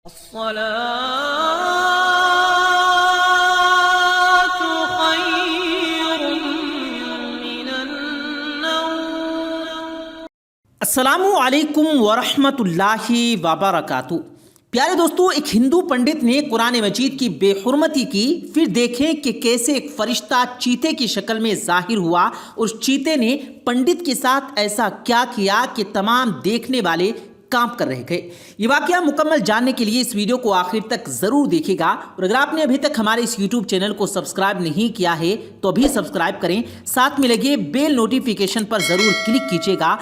الصلاة خير من النوم۔ السلام علیکم ورحمۃ اللہ وبرکاتہ۔ پیارے دوستو، ایک ہندو پنڈت نے قرآن مجید کی بے حرمتی کی، پھر دیکھیں کہ کیسے ایک فرشتہ چیتے کی شکل میں ظاہر ہوا اور اس چیتے نے پنڈت کے ساتھ ایسا کیا کیا کہ تمام دیکھنے والے کانپ کر رہ گئے۔ یہ واقعہ مکمل جاننے کے لیے اس ویڈیو کو آخر تک ضرور دیکھے گا، اور اگر آپ نے ابھی تک ہمارے اس یوٹیوب چینل کو سبسکرائب نہیں کیا ہے تو ابھی سبسکرائب کریں، ساتھ میں لگے بیل نوٹیفیکیشن پر ضرور کلک کیجیے گا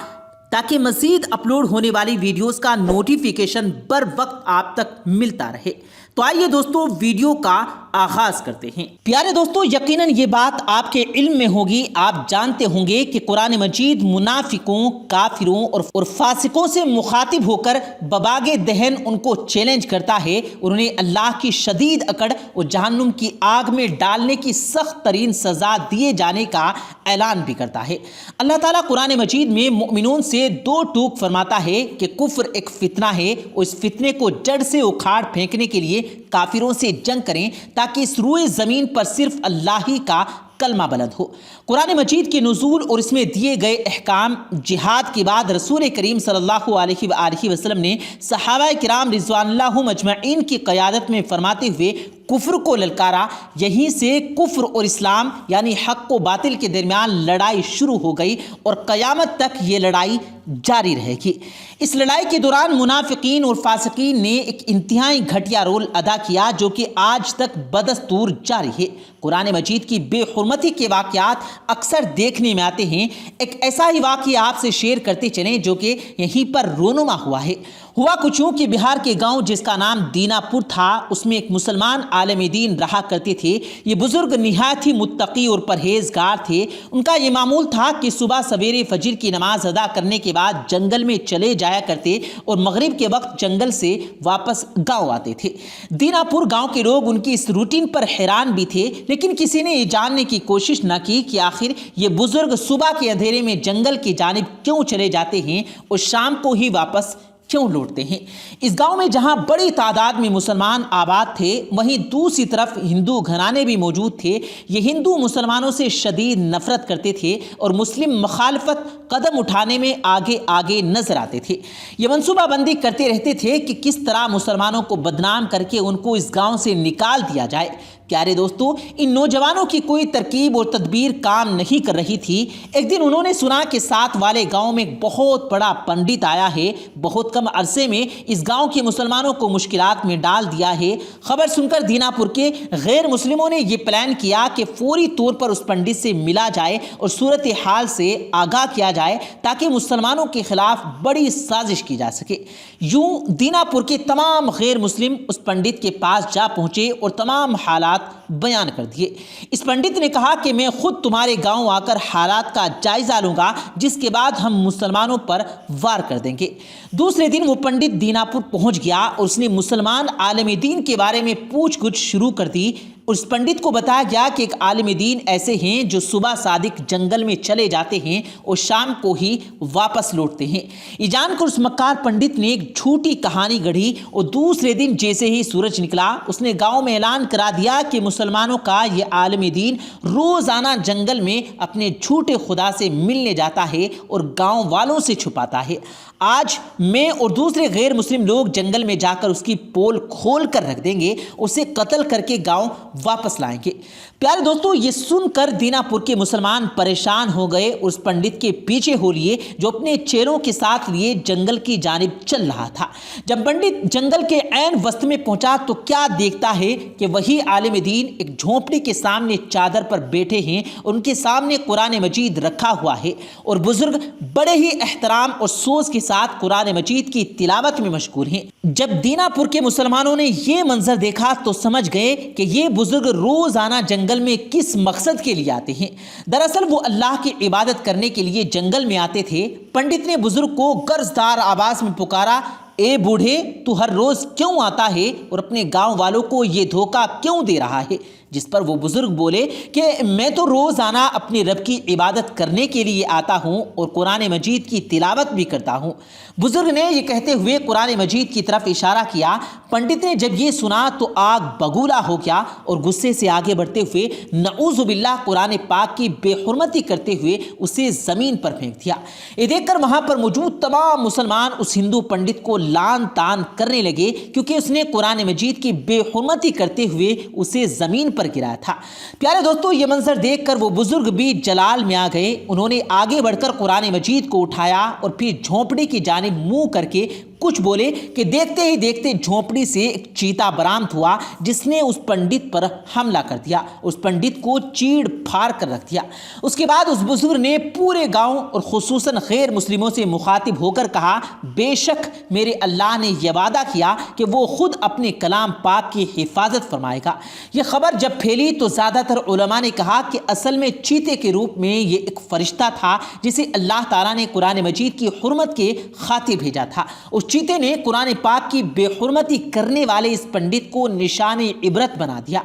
تاکہ مزید اپلوڈ ہونے والی ویڈیوز کا نوٹیفیکیشن بر وقت آپ تک ملتا رہے۔ تو آئیے دوستو ویڈیو کا آغاز کرتے ہیں۔ پیارے دوستو، یقیناً یہ بات آپ کے علم میں ہوگی، آپ جانتے ہوں گے کہ قرآن مجید منافقوں، کافروں اور فاسقوں سے مخاطب ہو کر بباگ دہن ان کو چیلنج کرتا ہے اور انہیں اللہ کی شدید اکڑ اور جہنم کی آگ میں ڈالنے کی سخت ترین سزا دیے جانے کا اعلان بھی کرتا ہے۔ اللہ تعالیٰ قرآن مجید میں مومنون سے دو ٹوک فرماتا ہے کہ کفر ایک فتنہ ہے، اور اس فتنے کو جڑ سے اکھاڑ پھینکنے کے لیے کافروں سے جنگ کریں تاکہ اس روئے زمین پر صرف اللہ ہی کا کلمہ بلند ہو۔ قرآن مجید کے نزول اور اس میں دیے گئے احکام جہاد کے بعد رسول کریم صلی اللہ علیہ وآلہ وسلم نے صحابہ کرام رضوان اللہ مجمعین کی قیادت میں فرماتے ہوئے کفر کو للکارا۔ یہیں سے کفر اور اسلام یعنی حق و باطل کے درمیان لڑائی شروع ہو گئی اور قیامت تک یہ لڑائی جاری رہے گی۔ اس لڑائی کے دوران منافقین اور فاسقین نے ایک انتہائی گھٹیا رول ادا کیا جو کہ آج تک بدستور جاری ہے۔ قرآن مجید کی بے حرمتی کے واقعات اکثر دیکھنے میں آتے ہیں۔ ایک ایسا ہی واقعہ آپ سے شیئر کرتے چلیں جو کہ یہیں پر رونما ہوا ہے۔ ہوا کچھ یوں کہ بہار کے گاؤں جس کا نام دینا پور تھا، اس میں ایک مسلمان عالم دین رہا کرتے تھے۔ یہ بزرگ نہایت ہی متقی اور پرہیزگار تھے۔ ان کا یہ معمول تھا کہ صبح سویرے فجر کی نماز ادا کرنے کے بعد جنگل میں چلے جایا کرتے اور مغرب کے وقت جنگل سے واپس گاؤں آتے تھے۔ دینا پور گاؤں کے لوگ ان کی اس روٹین پر حیران بھی تھے، لیکن کسی نے یہ جاننے کی کوشش نہ کی کہ آخر یہ بزرگ صبح کے اندھیرے میں جنگل کی جانب کیوں چلے جاتے ہیں اور شام کو ہی واپس کیوں لوٹتے ہیں۔ اس گاؤں میں جہاں بڑی تعداد میں مسلمان آباد تھے، وہیں دوسری طرف ہندو گھرانے بھی موجود تھے۔ یہ ہندو مسلمانوں سے شدید نفرت کرتے تھے اور مسلم مخالفت قدم اٹھانے میں آگے آگے نظر آتے تھے۔ یہ منصوبہ بندی کرتے رہتے تھے کہ کس طرح مسلمانوں کو بدنام کر کے ان کو اس گاؤں سے نکال دیا جائے۔ پیارے دوستو، ان نوجوانوں کی کوئی ترکیب اور تدبیر کام نہیں کر رہی تھی۔ ایک دن انہوں نے سنا کہ ساتھ والے گاؤں میں ایک بہت بڑا پنڈت آیا ہے، بہت کم عرصے میں اس گاؤں کے مسلمانوں کو مشکلات میں ڈال دیا ہے۔ خبر سن کر دینا پور کے غیر مسلموں نے یہ پلان کیا کہ فوری طور پر اس پنڈت سے ملا جائے اور صورتحال سے آگاہ کیا جائے تاکہ مسلمانوں کے خلاف بڑی سازش کی جا سکے۔ یوں دینا پور کے تمام غیر مسلم اس پنڈت کے پاس جا پہنچے اور تمام حالات بیان کر دیے۔ اس پنڈت نے کہا کہ میں خود تمہارے گاؤں آ کر حالات کا جائزہ لوں گا، جس کے بعد ہم مسلمانوں پر وار کر دیں گے۔ دوسرے دن وہ پنڈت دینا پور پہنچ گیا اور اس نے مسلمان عالم دین کے بارے میں پوچھ گچھ شروع کر دی۔ اس پنڈت کو بتایا گیا کہ ایک عالم دین ایسے ہیں جو صبح صادق جنگل میں چلے جاتے ہیں اور شام کو ہی واپس لوٹتے ہیں۔ یہ جان کر اس مکار پنڈت نے ایک جھوٹی کہانی گڑھی اور دوسرے دن جیسے ہی سورج نکلا، اس نے گاؤں میں اعلان کرا دیا کہ مسلمانوں کا یہ عالم دین روزانہ جنگل میں اپنے جھوٹے خدا سے ملنے جاتا ہے اور گاؤں والوں سے چھپاتا ہے۔ آج میں اور دوسرے غیر مسلم لوگ جنگل میں جا کر اس کی پول کھول کر رکھ دیں گے، اسے قتل کر کے گاؤں واپس لائیں گے۔ پیارے دوستو، یہ سن کر دینا پور کے مسلمان پریشان ہو گئے اور اس پنڈت کے پیچھے ہو لیے جو اپنے چیلوں کے ساتھ لیے جنگل کی جانب چل رہا تھا۔ جب پنڈت جنگل کے عین وسط میں پہنچا تو کیا دیکھتا ہے کہ وہی عالم دین ایک جھونپڑی کے سامنے چادر پر بیٹھے ہیں اور ان کے سامنے قرآن مجید رکھا ہوا ہے، اور بزرگ بڑے ہی احترام اور سوز کے ساتھ قرآن مجید کی تلاوت میں مشغول ہیں۔ جب دینا پور کے مسلمانوں نے یہ منظر دیکھا تو سمجھ گئے کہ یہ بزرگ روزانہ جنگل میں کس مقصد کے لیے آتے ہیں۔ دراصل وہ اللہ کی عبادت کرنے کے لیے جنگل میں آتے تھے۔ پنڈت نے بزرگ کو گرجدار آواز میں پکارا، اے بوڑھے، تو ہر روز کیوں آتا ہے اور اپنے گاؤں والوں کو یہ دھوکہ کیوں دے رہا ہے؟ جس پر وہ بزرگ بولے کہ میں تو روزانہ اپنے رب کی عبادت کرنے کے لیے آتا ہوں اور قرآن مجید کی تلاوت بھی کرتا ہوں۔ بزرگ نے یہ کہتے ہوئے قرآن مجید کی طرف اشارہ کیا۔ پنڈت نے جب یہ سنا تو آگ بگولا ہو گیا اور غصے سے آگے بڑھتے ہوئے نعوذ باللہ قرآن پاک کی بے حرمتی کرتے ہوئے اسے زمین پر پھینک دیا۔ یہ دیکھ کر وہاں پر موجود تمام مسلمان اس ہندو پنڈت کو لعن طعن کرنے لگے کیونکہ اس نے قرآن مجید کی بے حرمتی کرتے ہوئے اسے زمین پر گرایا تھا۔ پیارے دوستو، یہ منظر دیکھ کر وہ بزرگ بھی جلال میں آ گئے۔ انہوں نے آگے بڑھ کر قرآن مجید کو اٹھایا اور پھر جھونپڑی کی جانب منہ کر کے کچھ بولے کہ دیکھتے ہی دیکھتے جھونپڑی سے ایک چیتا برآمد ہوا جس نے اس پنڈت پر حملہ کر دیا، اس پنڈت کو چیڑ پھاڑ کر رکھ دیا۔ اس کے بعد اس بزرگ نے پورے گاؤں اور خصوصاً غیر مسلموں سے مخاطب ہو کر کہا، بے شک میرے اللہ نے یہ وعدہ کیا کہ وہ خود اپنے کلام پاک کی حفاظت فرمائے گا۔ یہ خبر جب پھیلی تو زیادہ تر علماء نے کہا کہ اصل میں چیتے کے روپ میں یہ ایک فرشتہ تھا جسے اللہ تعالیٰ نے قرآن مجید کی حرمت کے خاطر بھیجا تھا۔ اس چیتے نے قرآن پاک کی بے حرمتی کرنے والے اس پنڈت کو نشان عبرت بنا دیا۔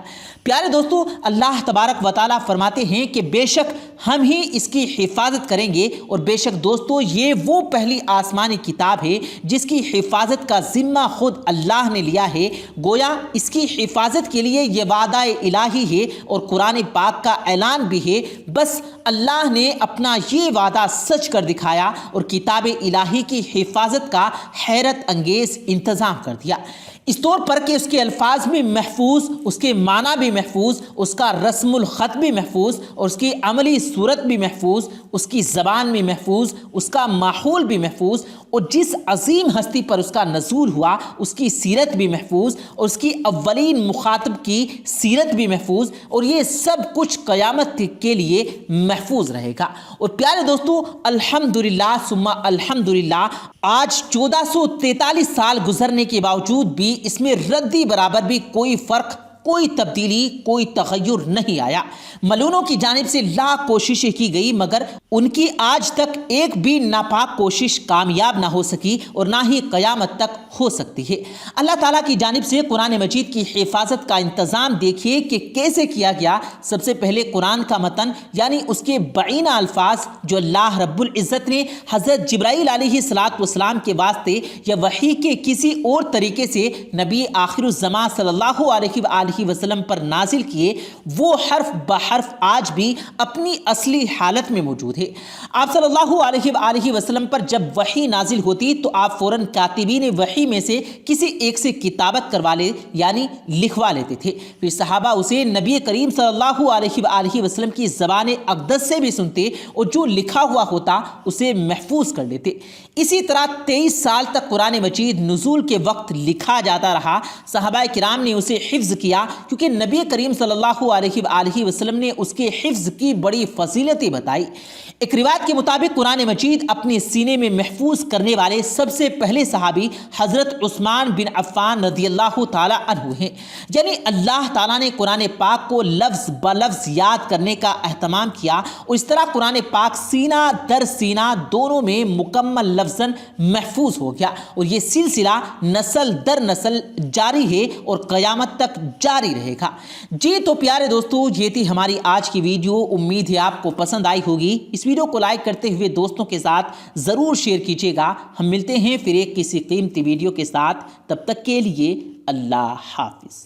پیارے دوستو، اللہ تبارک و تعالیٰ فرماتے ہیں کہ بے شک ہم ہی اس کی حفاظت کریں گے، اور بے شک دوستو یہ وہ پہلی آسمانی کتاب ہے جس کی حفاظت کا ذمہ خود اللہ نے لیا ہے۔ گویا اس کی حفاظت کے لیے یہ وعدہ الہی ہے اور قرآن پاک کا اعلان بھی ہے۔ بس اللہ نے اپنا یہ وعدہ سچ کر دکھایا اور کتاب الہی کی حفاظت کا حیرت انگیز انتظام کر دیا، اس طور پر کہ اس کے الفاظ بھی محفوظ، اس کے معنی بھی محفوظ، اس کا رسم الخط بھی محفوظ اور اس کی عملی صورت بھی محفوظ، اس کی زبان بھی محفوظ، اس کا ماحول بھی محفوظ، اور جس عظیم ہستی پر اس کا نزول ہوا اس کی سیرت بھی محفوظ اور اس کی اولین مخاطب کی سیرت بھی محفوظ، اور یہ سب کچھ قیامت کے لیے محفوظ رہے گا۔ اور پیارے دوستو، الحمدللہ ثم الحمدللہ، آج 1443 سال گزرنے کے باوجود بھی اس میں ردی برابر بھی کوئی فرق، کوئی تبدیلی، کوئی تغیر نہیں آیا۔ ملونوں کی جانب سے لاکھ کوششیں کی گئی مگر ان کی آج تک ایک بھی ناپاک کوشش کامیاب نہ ہو سکی اور نہ ہی قیامت تک ہو سکتی ہے۔ اللہ تعالیٰ کی جانب سے قرآن مجید کی حفاظت کا انتظام دیکھیے کہ کیسے کیا گیا۔ سب سے پہلے قرآن کا متن یعنی اس کے بعینہ الفاظ جو اللہ رب العزت نے حضرت جبرائیل علیہ السلام کے واسطے یا وحی کے کسی اور طریقے سے نبی آخر الزمان صلی اللہ علیہ وآلہ وسلم پر نازل کیے، وہ حرف بحرف آج بھی اپنی اصلی حالت میں موجود ہے۔ آپ صلی اللہ علیہ وآلہ وسلم پر جب وحی نازل ہوتی تو آپ فوراً کاتبین وحی میں سے کسی ایک سے کتابت کروا لے یعنی لکھوا لیتے تھے، پھر صحابہ اسے نبی کریم صلی اللہ علیہ وآلہ وسلم کی زبان اقدس سے بھی سنتے اور جو لکھا ہوا ہوتا اسے محفوظ کر لیتے۔ اسی طرح 23 سال تک قرآن مجید نزول کے وقت لکھا جاتا رہا۔ صحابہ کرام نے اسے حفظ کیا کیونکہ نبی کریم صلی اللہ علیہ وآلہ وسلم نے اس کے حفظ کی بڑی فضیلتیں بتائی۔ ایک روایت کے مطابق قرآن مجید اپنے سینے میں محفوظ کرنے والے سب سے پہلے صحابی حضرت عثمان بن عفان رضی اللہ تعالی عنہ ہیں، یعنی اللہ تعالیٰ نے قرآن پاک کو لفظ بلفظ یاد کرنے کا اہتمام کیا اور اس طرح قرآن پاک سینہ در سینہ دونوں میں مکمل لفظاً محفوظ ہو گیا، اور یہ سلسلہ نسل در نسل جاری ہے اور قیامت تک جاری رہے گا۔ جی تو پیارے دوستو، یہ تھی ہماری آج کی ویڈیو، امید ہے آپ کو پسند آئی ہوگی۔ اس ویڈیو کو لائک کرتے ہوئے دوستوں کے ساتھ ضرور شیئر کیجیے گا۔ ہم ملتے ہیں پھر ایک کسی قیمتی ویڈیو کے ساتھ، تب تک کے لیے اللہ حافظ۔